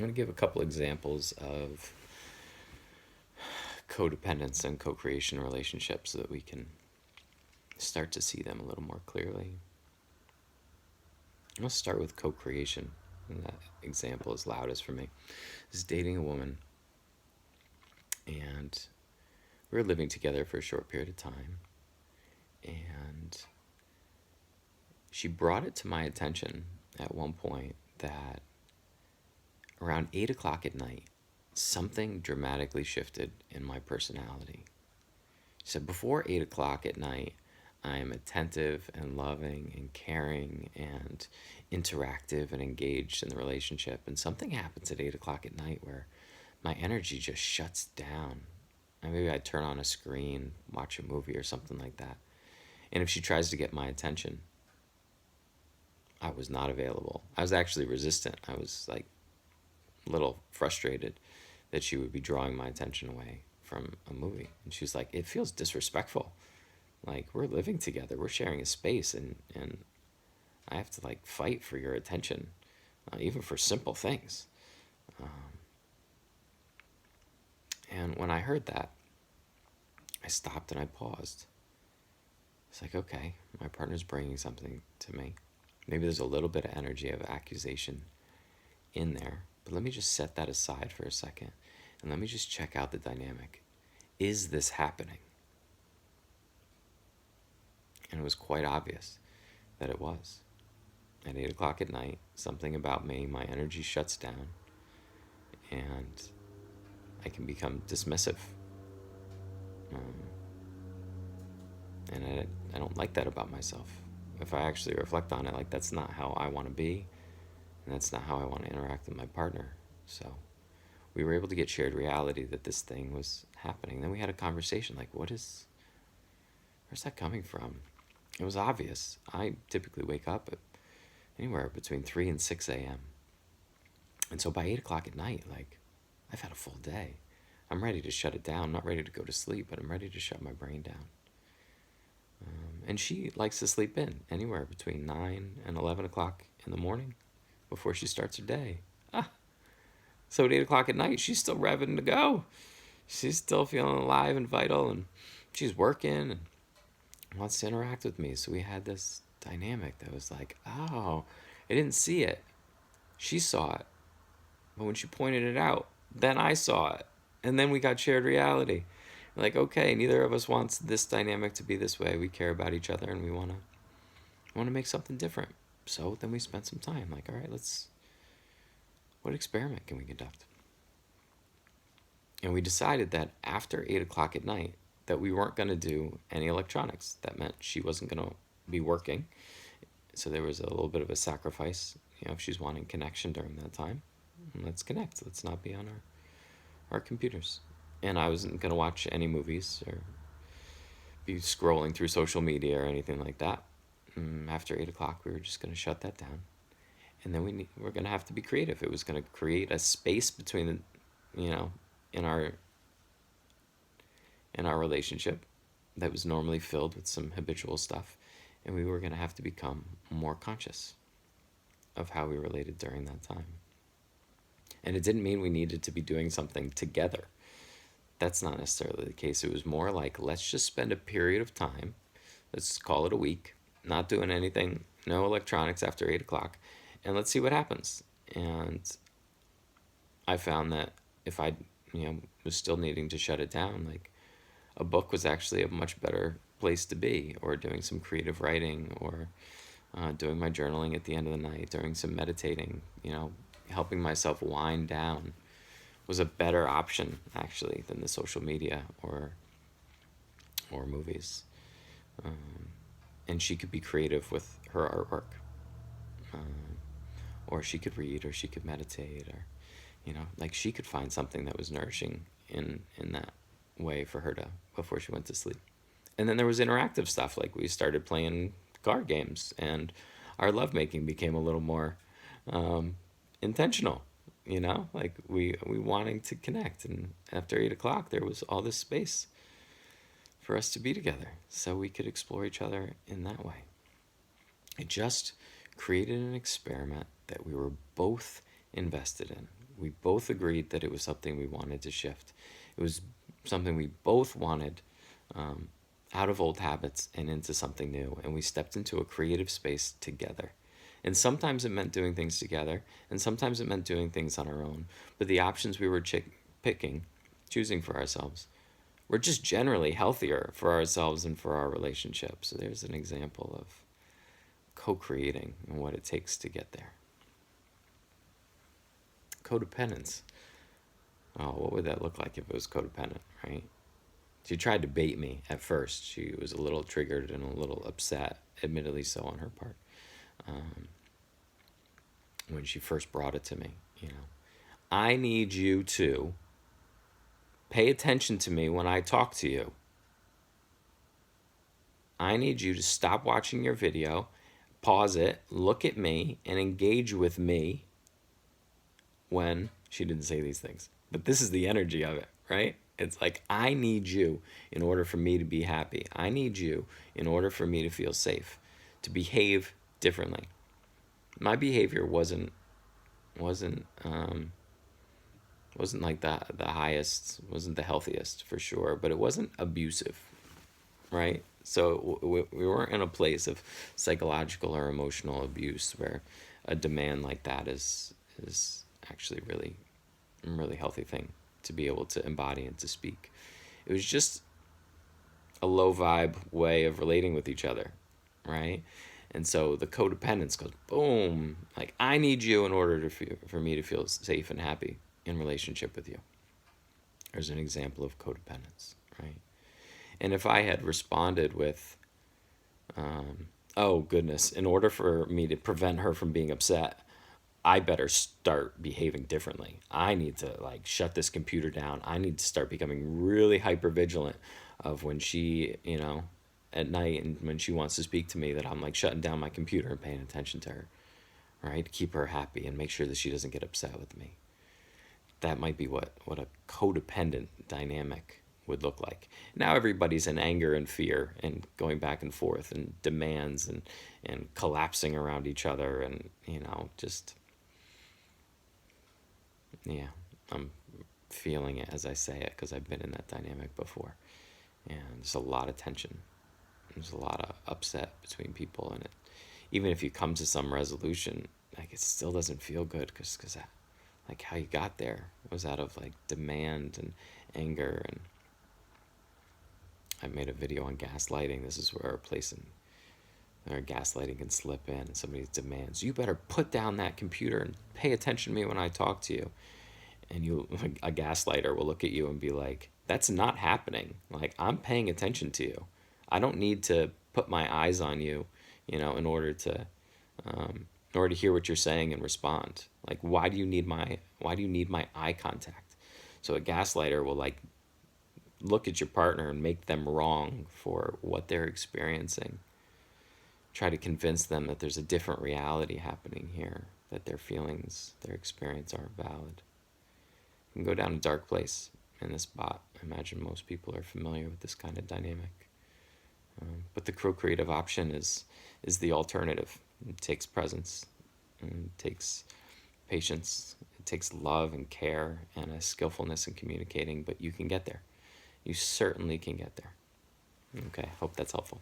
going to give a couple examples of codependence and co-creation relationships so that we can start to see them a little more clearly. I'll start with co-creation, and that example is loudest for me. I was dating a woman, and we were living together for a short period of time, and she brought it to my attention at one point that around 8 o'clock at night, something dramatically shifted in my personality. She said, before 8 o'clock at night, I am attentive and loving and caring and interactive and engaged in the relationship. And something happens at 8 o'clock at night where my energy just shuts down. And maybe I turn on a screen, watch a movie or something like that. And if she tries to get my attention, I was not available. I was actually resistant. I was like a little frustrated that she would be drawing my attention away from a movie. And she was like, it feels disrespectful. Like, we're living together, we're sharing a space, and I have to like fight for your attention, even for simple things. And when I heard that, I stopped and I paused. It's like, okay, my partner's bringing something to me. Maybe there's a little bit of energy of accusation in there, but let me just set that aside for a second and let me just check out the dynamic. Is this happening? And it was quite obvious that it was. At 8 o'clock at night, something about me, my energy shuts down, and I can become dismissive. And I don't like that about myself. If I actually reflect on it, like, that's not how I want to be, and that's not how I want to interact with my partner. So we were able to get shared reality that this thing was happening. Then we had a conversation like, where's that coming from? It was obvious. I typically wake up at anywhere between 3 and 6 a.m. And so by 8 o'clock at night, like, I've had a full day. I'm ready to shut it down. I'm not ready to go to sleep, but I'm ready to shut my brain down. And she likes to sleep in anywhere between 9 and 11 o'clock in the morning before she starts her day. So at 8 o'clock at night, she's still revving to go. She's still feeling alive and vital, and she's working and wants to interact with me. So we had this dynamic that was like, oh, I didn't see it. She saw it. But when she pointed it out, then I saw it. And then we got shared reality. Like, okay, neither of us wants this dynamic to be this way. We care about each other and we want to make something different. So then we spent some time like, all right, what experiment can we conduct? And we decided that after 8 o'clock at night, that we weren't going to do any electronics. That meant she wasn't going to be working. So there was a little bit of a sacrifice, if she's wanting connection during that time. Let's connect. Let's not be on our computers. And I wasn't going to watch any movies or be scrolling through social media or anything like that. After 8 o'clock, we were just going to shut that down. And then we're going to have to be creative. It was going to create a space between in our relationship that was normally filled with some habitual stuff. And we were going to have to become more conscious of how we related during that time. And it didn't mean we needed to be doing something together. That's not necessarily the case. It was more like, let's just spend a period of time, let's call it a week, not doing anything, no electronics after 8 o'clock, and let's see what happens. And I found that if I was still needing to shut it down, like, a book was actually a much better place to be, or doing some creative writing, or doing my journaling at the end of the night, doing some meditating, helping myself wind down was a better option actually than the social media or movies. And she could be creative with her artwork, or she could read, or she could meditate, or like, she could find something that was nourishing in that way for her to before she went to sleep. And then there was interactive stuff, like we started playing card games, and our lovemaking became a little more intentional. Like we wanting to connect, and after 8 o'clock there was all this space for us to be together so we could explore each other in that way. It just created an experiment that we were both invested in. We both agreed that it was something we wanted to shift. It was something we both wanted, out of old habits and into something new. And we stepped into a creative space together. And sometimes it meant doing things together, and sometimes it meant doing things on our own. But the options we were choosing for ourselves, were just generally healthier for ourselves and for our relationship. So there's an example of co-creating and what it takes to get there. Codependence. Oh, what would that look like if it was codependent, right? She tried to bait me at first. She was a little triggered and a little upset, admittedly so on her part, when she first brought it to me. I need you to pay attention to me when I talk to you. I need you to stop watching your video, pause it, look at me, and engage with me when she didn't say these things. But this is the energy of it, right? It's like, I need you in order for me to be happy. I need you in order for me to feel safe, to behave differently. My behavior wasn't like the highest, wasn't the healthiest for sure, but it wasn't abusive, right? So we weren't in a place of psychological or emotional abuse where a demand like that is actually really healthy thing to be able to embody and to speak. It was just a low vibe way of relating with each other, right? And so the codependence goes boom, like, I need you in order for me to feel safe and happy in relationship with you. There's an example of codependence, right? And if I had responded with, oh goodness, in order for me to prevent her from being upset, I better start behaving differently. I need to shut this computer down. I need to start becoming really hyper vigilant of when she, at night and when she wants to speak to me, that I'm shutting down my computer and paying attention to her, right? Keep her happy and make sure that she doesn't get upset with me. That might be what a codependent dynamic would look like. Now everybody's in anger and fear and going back and forth and demands and collapsing around each other and, just, yeah, I'm feeling it as I say it because I've been in that dynamic before. And there's a lot of tension. There's a lot of upset between people, and even if you come to some resolution, it still doesn't feel good because how you got there was out of demand and anger. And I made a video on gaslighting. This is where gaslighting can slip in, and somebody demands, you better put down that computer and pay attention to me when I talk to you. And a gaslighter will look at you and be like, that's not happening. I'm paying attention to you. I don't need to put my eyes on you, in order to hear what you're saying and respond. Why do you need my eye contact? So a gaslighter will look at your partner and make them wrong for what they're experiencing. Try to convince them that there's a different reality happening here, that their feelings, their experience aren't valid. You can go down a dark place in this bot. I imagine most people are familiar with this kind of dynamic. But the co-creative option is the alternative. It takes presence, and it takes patience, it takes love and care and a skillfulness in communicating, but you can get there. You certainly can get there. Okay, hope that's helpful.